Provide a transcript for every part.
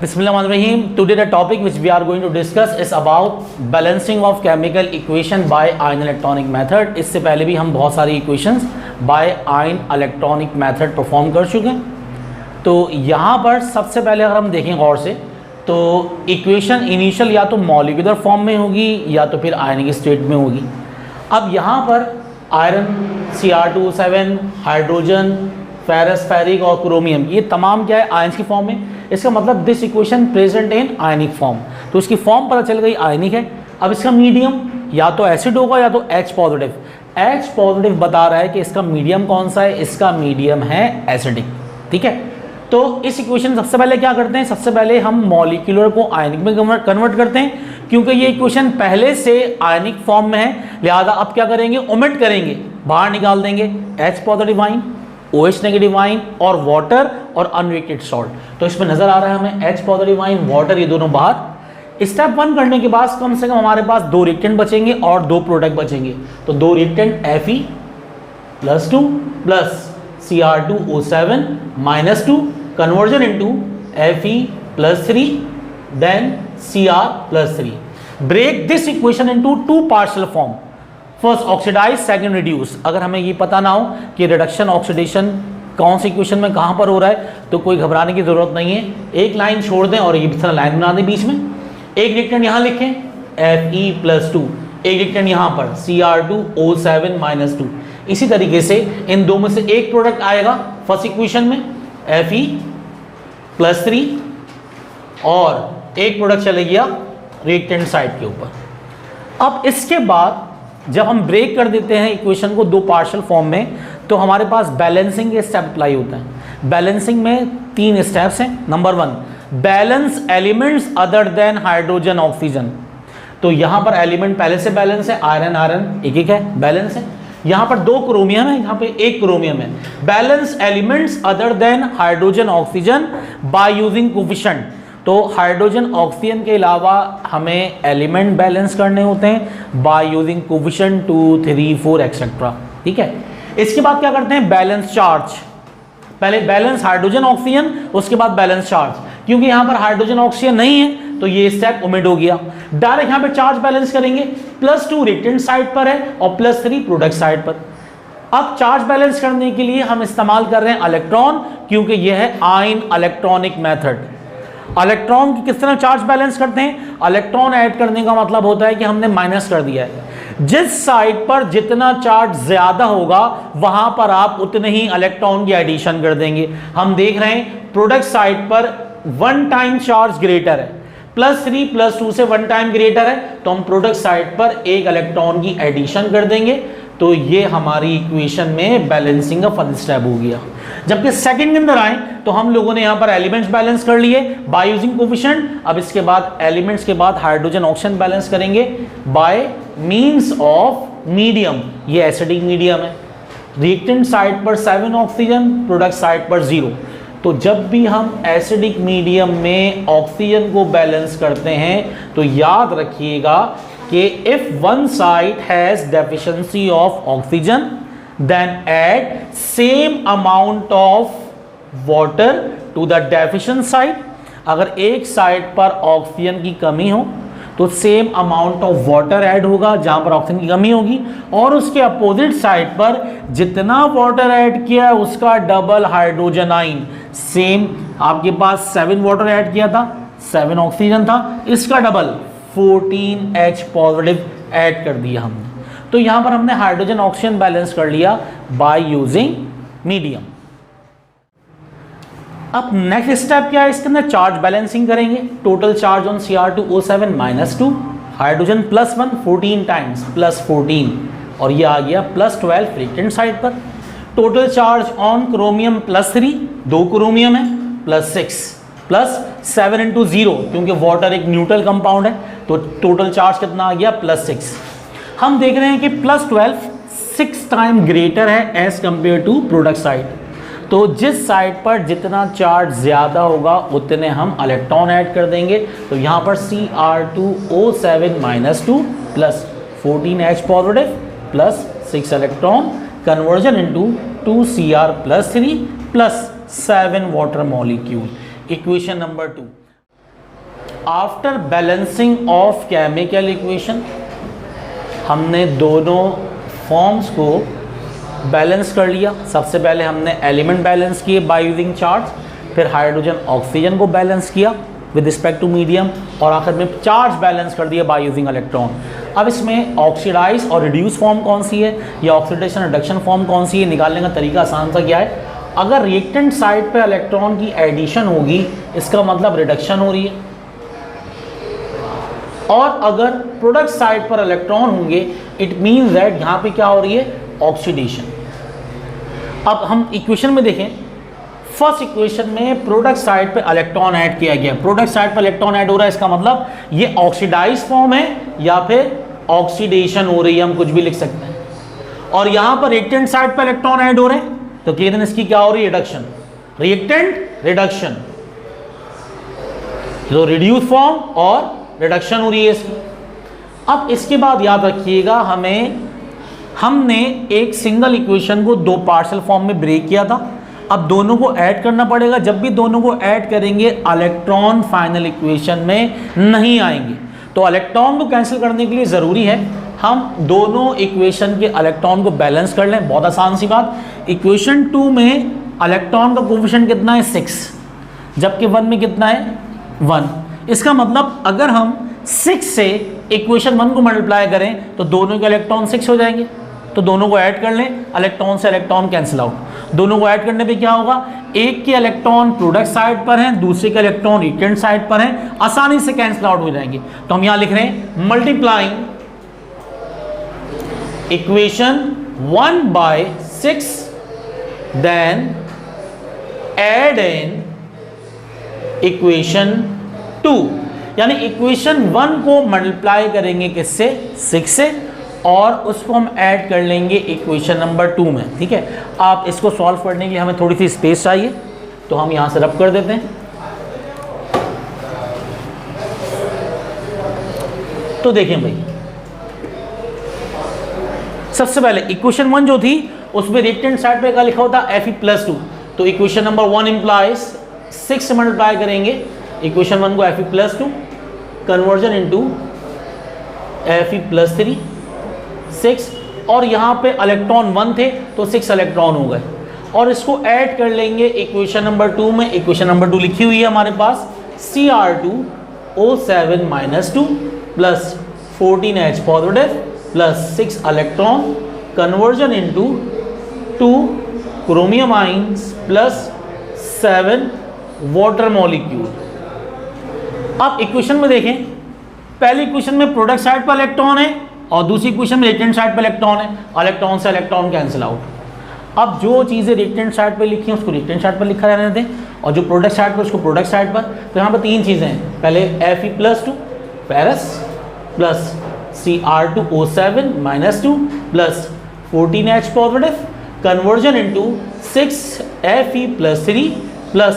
Bismillahirrahmanirrahim. Today the topic which we are going to discuss is about balancing of chemical equation by ion electronic method. इससे पहले भी हम बहुत सारी equations by ion electronic method perform कर चुके हैं। तो यहाँ पर सबसे पहले अगर हम देखें गौर से तो इक्वेशन इनिशियल या तो मॉलिक्यूलर फॉर्म में होगी या तो फिर आयनिक स्टेट में होगी। अब यहाँ पर iron, Cr2O7, hydrogen, ferrous, ferric और क्रोमियम ये तमाम क्या है आयंस की फॉर्म में। इसका मतलब this equation present in ionic form, तो इसकी फॉर्म पता चल गई आयनिक है। अब इसका मीडियम या तो एसिड होगा या तो H पॉजिटिव। H पॉजिटिव बता रहा है कि इसका मीडियम कौन सा है, इसका मीडियम है एसिडिक। ठीक है, तो इस इक्वेशन सबसे पहले क्या करते हैं, सबसे पहले हम मॉलिक्यूलर को आयनिक में कन्वर्ट करते हैं क्योंकि ये इक्वेशन पहले से आयनिक फॉर्म में है। लिहाजा अब क्या करेंगे, ओमिट करेंगे, बाहर निकाल देंगे H positive ion, OH negative ion और वाटर और अनरिएक्टेड सॉल्ट। तो इसमें नजर आ रहा है हमें H पॉजिटिव आयन, वाटर, ये दोनों बाहर। स्टेप 1 करने के बाद कम से कम हमारे पास 2 रिएक्टेंट बचेंगे और 2 प्रोडक्ट बचेंगे। तो 2 reactant Fe+2 plus Cr2O7 -2 conversion into Fe+3 then Cr+3। Break this equation into 2 partial form, first oxidize, second reduce. अगर हमें ये पता ना हो कि रिडक्शन ऑक्सीडेशन कौन सी इक्वेशन में कहाँ पर हो रहा है तो कोई घबराने की जरूरत नहीं है। एक लाइन छोड़ दें और ये भी लाइन बना दें बीच में। एक रिएक्टेंट यहाँ लिखें Fe+2, एक रिएक्टेंट यहाँ पर Cr2O7 -2। इसी तरीके से इन दो में से एक प्रोडक्ट आएगा फर्स्ट इक्वेशन में Fe+3 और एक प्रोडक्ट चले गया रिएक्टेंट साइड के ऊपर। अब इसके बाद जब हम ब्रेक कर देते हैं इक्वेशन को 2 पार्शियल फॉर्म में तो हमारे पास बैलेंसिंग के स्टेप अप्लाई होते हैं। बैलेंसिंग में 3 स्टेप्स हैं। Number 1, balance elements other than hydrogen oxygen. तो यहां पर एलिमेंट पहले से बैलेंस है, आयरन आयरन एक है, बैलेंस है। यहां पर 2 क्रोमियम है, यहां पे 1 क्रोमियम है। Balance elements other than hydrogen oxygen by using coefficient. तो हाइड्रोजन ऑक्सीजन के अलावा हमें एलिमेंट बैलेंस करने होते हैं बाय यूजिंग कोफिशिएंट 2, 3, 4 एक्सेट्रा। ठीक है, इसके बाद क्या करते हैं, बैलेंस चार्ज। पहले बैलेंस हाइड्रोजन ऑक्सीजन, उसके बाद बैलेंस चार्ज। क्योंकि यहां पर हाइड्रोजन ऑक्सीजन नहीं है तो ये स्टेप ओमिट हो गया। डायरेक्ट यहां पे चार्ज बैलेंस करेंगे। +2 रिएक्टेंट साइड पर है और +3 प्रोडक्ट साइड पर। अब चार्ज बैलेंस करने के लिए हम इस्तेमाल कर रहे हैं इलेक्ट्रॉन, क्योंकि यह है आयन इलेक्ट्रॉनिक मेथड। इलेक्ट्रॉन की किस तरह चार्ज बैलेंस करते हैं, इलेक्ट्रॉन ऐड करने का मतलब होता है कि हमने माइनस कर दिया है। जिस साइड पर जितना चार्ज ज्यादा होगा वहां पर आप उतने ही इलेक्ट्रॉन की एडिशन कर देंगे। हम देख रहे हैं प्रोडक्ट साइड पर 1 टाइम चार्ज ग्रेटर है, +3 +2 से 1 टाइम ग्रेटर है, तो हम प्रोडक्ट साइड पर 1 इलेक्ट्रॉन की एडिशन कर देंगे। तो ये हमारी इक्वेशन में बैलेंसिंग का फर्स्ट स्टेप हो गया। जबकि सेकंड के अंदर आए तो हम लोगों ने यहां पर एलिमेंट्स बैलेंस कर लिए बाय यूजिंग कोफिशिएंट। अब इसके बाद एलिमेंट्स के बाद हाइड्रोजन ऑक्सीजन बैलेंस करेंगे बाय मींस ऑफ मीडियम। ये एसिडिक मीडियम है, रिएक्टेंट साइड पर 7 ऑक्सीजन, प्रोडक्ट साइड पर 0। तो जब भी हम एसिडिक मीडियम में ऑक्सीजन को बैलेंस करते हैं तो याद रखिएगा कि if one side has deficiency of oxygen then add same amount of water to the deficient side। अगर एक साइड पर ऑक्सीजन की कमी हो तो same amount of water add होगा जहां पर ऑक्सीजन की कमी होगी, और उसके अपोजिट साइड पर जितना वाटर ऐड किया है उसका डबल हाइड्रोजन आयन। सेम आपके पास 7 वाटर ऐड किया था, 7 ऑक्सीजन था, इसका डबल 14 H पॉजिटिव ऐड कर दिया हमने। तो यहां पर हमने हाइड्रोजन ऑक्सीजन बैलेंस कर लिया बाय यूजिंग मीडियम। अब नेक्स्ट स्टेप क्या है, इसके अंदर चार्ज बैलेंसिंग करेंगे। Total charge on Cr2O7 -2, hydrogen +1 14 times +14, और ये आ गया +12 रिएक्टेंट साइड पर। Total charge on chromium +3, 2 chromium है, +6 +7 × 0, क्योंकि वाटर एक न्यूट्रल कंपाउंड है तो टोटल चार्ज कितना आ गया +6। हम देख रहे हैं कि +12 6 टाइम ग्रेटर है as compare to product side. तो जिस साइड पर जितना चार्ज ज्यादा होगा उतने हम इलेक्ट्रॉन ऐड कर देंगे। तो यहां पर Cr2O7 -2 plus 14 H positive plus 6 electron conversion into 2Cr+3 plus 7 water molecule. Equation number 2। After balancing of chemical equation, हमने दोनों फॉर्म्स को बैलेंस कर लिया। सबसे पहले हमने एलिमेंट बैलेंस किए बाय यूजिंग चार्ज, फिर हाइड्रोजन ऑक्सीजन को बैलेंस किया विद रिस्पेक्ट टू मीडियम, और आखिर में चार्ज बैलेंस कर दिया बाय यूजिंग इलेक्ट्रॉन। अब इसमें ऑक्सीडाइज और रिड्यूस फॉर्म कौन सी है या ऑक्सीडेशन रिडक्शन फॉर्म कौन सी है, निकालने का तरीका आसान सा क्या है, अगर रिएक्टेंट साइड पे इलेक्ट्रॉन की एडिशन होगी इसका मतलब रिडक्शन हो रही है, और अगर प्रोडक्ट साइड पर इलेक्ट्रॉन होंगे इट मीन्स दैट यहाँ पे क्या हो रही है, ऑक्सीडेशन। अब हम इक्वेशन में देखें, फर्स्ट इक्वेशन में प्रोडक्ट साइड पे इलेक्ट्रॉन ऐड किया गया, प्रोडक्ट साइड पे इलेक्ट्रॉन ऐड हो रहा है, इसका मतलब ये ऑक्सीडाइज फॉर्म है या फिर ऑक्सीडेशन हो रही है, हम कुछ भी लिख सकते हैं। और यहां पर रिएक्टेंट साइड पे इलेक्ट्रॉन ऐड हो रहे हैं तो क्लियर इसकी क्या हो रही है, रिडक्शन, रिएक्टेंट रिडक्शन, तो रिड्यूस फॉर्म और रिडक्शन हो रही है इसकी। अब इसके बाद याद रखिएगा हमने एक सिंगल इक्वेशन को दो पार्शियल फॉर्म में ब्रेक किया था, अब दोनों को ऐड करना पड़ेगा। जब भी दोनों को ऐड करेंगे इलेक्ट्रॉन फाइनल इक्वेशन में नहीं आएंगे, तो इलेक्ट्रॉन को कैंसिल करने के लिए ज़रूरी है हम दोनों इक्वेशन के इलेक्ट्रॉन को बैलेंस कर लें। बहुत आसान सी बात, इक्वेशन 2 में इलेक्ट्रॉन का कोफिशिएंट कितना है, 6, जबकि 1 में कितना है, 1। इसका मतलब अगर हम 6 से इक्वेशन 1 को मल्टीप्लाई करें तो दोनों के इलेक्ट्रॉन 6 हो जाएंगे, तो दोनों को ऐड कर लें, इलेक्ट्रॉन से इलेक्ट्रॉन कैंसिल आउट। दोनों को ऐड करने पे क्या होगा, एक के इलेक्ट्रॉन प्रोडक्ट साइड पर हैं, दूसरे के इलेक्ट्रॉन रिएक्टेंट साइड पर हैं, आसानी से कैंसिल आउट हो जाएंगे। तो हम यहां लिख रहे हैं multiplying equation 1/6 then add in equation 2, यानी इक्वेशन 1 को मल्टीप्लाई करेंगे किससे, 6 से, और उसको हम ऐड कर लेंगे इक्वेशन नंबर 2 में। ठीक है, आप इसको सॉल्व करने के लिए हमें थोड़ी सी स्पेस चाहिए तो हम यहां से रब कर देते हैं। तो देखें भाई, सबसे पहले इक्वेशन 1 जो थी उसमें रिएक्टेंट साइड पे क्या लिखा होता है, Fe+2, तो इक्वेशन नंबर 1 इंप्लाइज 6 से मल्टीप्लाई करेंगे इक्वेशन 1 को, Fe+2 कन्वर्जन इनटू Fe+3 6, और यहाँ पे इलेक्ट्रॉन 1 थे तो 6 इलेक्ट्रॉन हो गए, और इसको ऐड कर लेंगे इक्वेशन नंबर 2 में। इक्वेशन नंबर 2 लिखी हुई है हमारे पास, Cr2O7-2 plus 14H positive plus 6 electron conversion into 2 chromium ions plus 7 water molecule. अब इक्वेशन में देखें, पहली इक्वेशन में प्रोडक्ट साइड पर इलेक्ट्रॉन है और दूसरी इक्वेशन में रिएक्टेंट साइड पर इलेक्ट्रॉन है, इलेक्ट्रॉन से इलेक्ट्रॉन कैंसिल आउट। अब जो चीज़ें रिएक्टेंट साइड पर लिखी हैं उसको रिएक्टेंट साइड पर लिखा रहने दें, और जो प्रोडक्ट साइड पर उसको प्रोडक्ट साइड पर। तो यहाँ पर 3 चीज़ें हैं, पहले Fe+2 ferrous plus Cr2O7-2 plus 14H positive conversion into 6 Fe+3 plus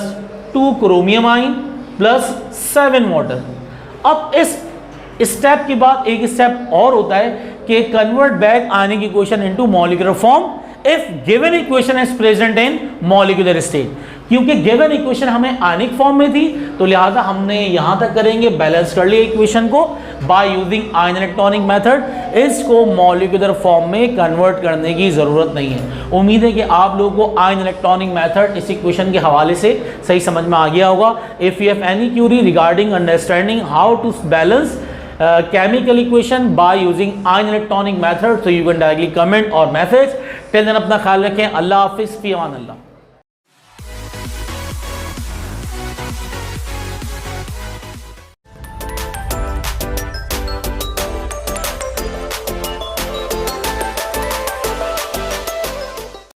2 chromium आइन प्लस 7 वाटर। अब इस स्टेप के बाद एक स्टेप और होता है कि कन्वर्ट बैक आने की equation into molecular form if given equation is present in molecular state. क्योंकि गिवन इक्वेशन हमें आयनिक फॉर्म में थी तो लिहाजा हमने यहां तक करेंगे, बैलेंस कर लिया इक्वेशन को by using ion electronic method. इसको मॉलिक्यूलर फॉर्म में कन्वर्ट करने की जरूरत नहीं है। उम्मीद है कि आप लोगों को आयन इलेक्ट्रॉनिक मेथड इस इक्वेशन के हवाले से सही समझ में आ गया होगा। If you have any query regarding understanding how to balance chemical equation by using ion electronic method, so you can directly comment or message. Till then अपना ख्याल रखें। अल्लाह हाफिज़, फ़ी अमान अल्लाह।